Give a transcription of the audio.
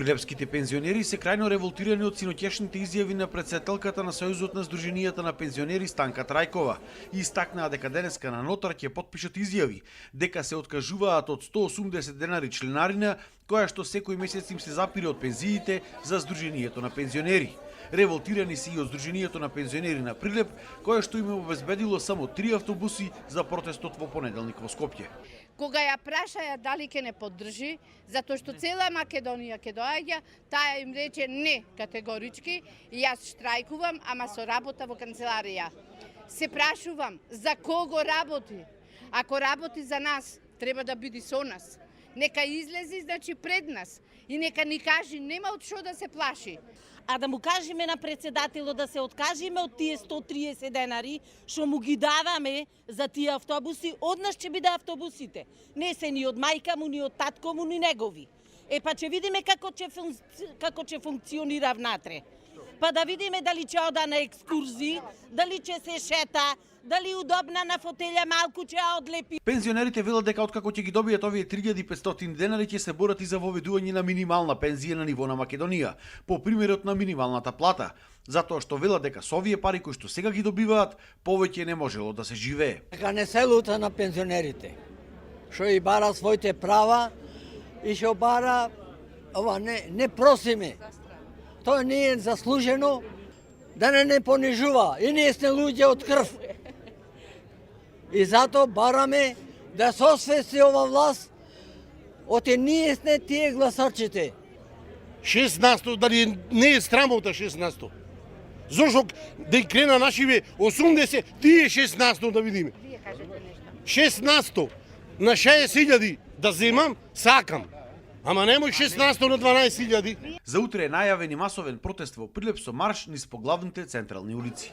Прилепските пензионери се крајно револтирани од синоќешните изјави на претседателката на Сојузот на Сдруженијата на пензионери Станка Трајкова и истакнаа дека денеска на нотар ќе потпишат изјави дека се откажуваат од 180 денари членарина која што секој месец им се запира од пензиите за Сдруженијето на пензионери. Револтирани се и од Сдруженијето на пензионери на Прилеп, кое што им обезбедило само 3 автобуси за протестот во понеделник во Скопје. Кога ја прашаја дали ќе не поддржи, затоа што цела Македонија ќе доаѓа, таа им рече не категорички, и јас штрајкувам, ама со работа во канцеларија. Се прашувам, за кого работи? Ако работи за нас, треба да биде со нас. Нека излези, значи, пред нас и нека ни кажи, нема од што да се плаши. А да му кажеме на председателот да се откажеме од тие 130 денари, што му ги даваме за тие автобуси, однаш ќе биде автобусите. Не се ни од мајка му, ни од татко му, ни негови. Па ќе видиме како ќе функционира внатре. Па да видиме дали ќе ода на екскурзии, дали ќе се шета, дали удобна на фотелја малку ќе одлепи. Пензионерите велат дека откако ќе ги добијат овие 3500 денари ќе се борат и за воведување на минимална пензија на ниво на Македонија, по примерот на минималната плата, затоа што велат дека со овие пари кои што сега ги добиваат, повеќе не можело да се живее. Дека не се лута на пензионерите, што и бара своите права и што бара, не просиме. Тоа не е заслужено, да не понижува. И ние сме луѓе од крв. И затоа бараме да се освести ова власт, оте ние сме тие гласачите. 16, дали не е срамота 16. Зошто да крена нашиве 80, тие 16 да видиме. 16 на 60.000 да земам, сакам. Ама немој 16 на 12.000. За утре е најавен и масовен протест во Прилеп со марш низ поглавните централни улици.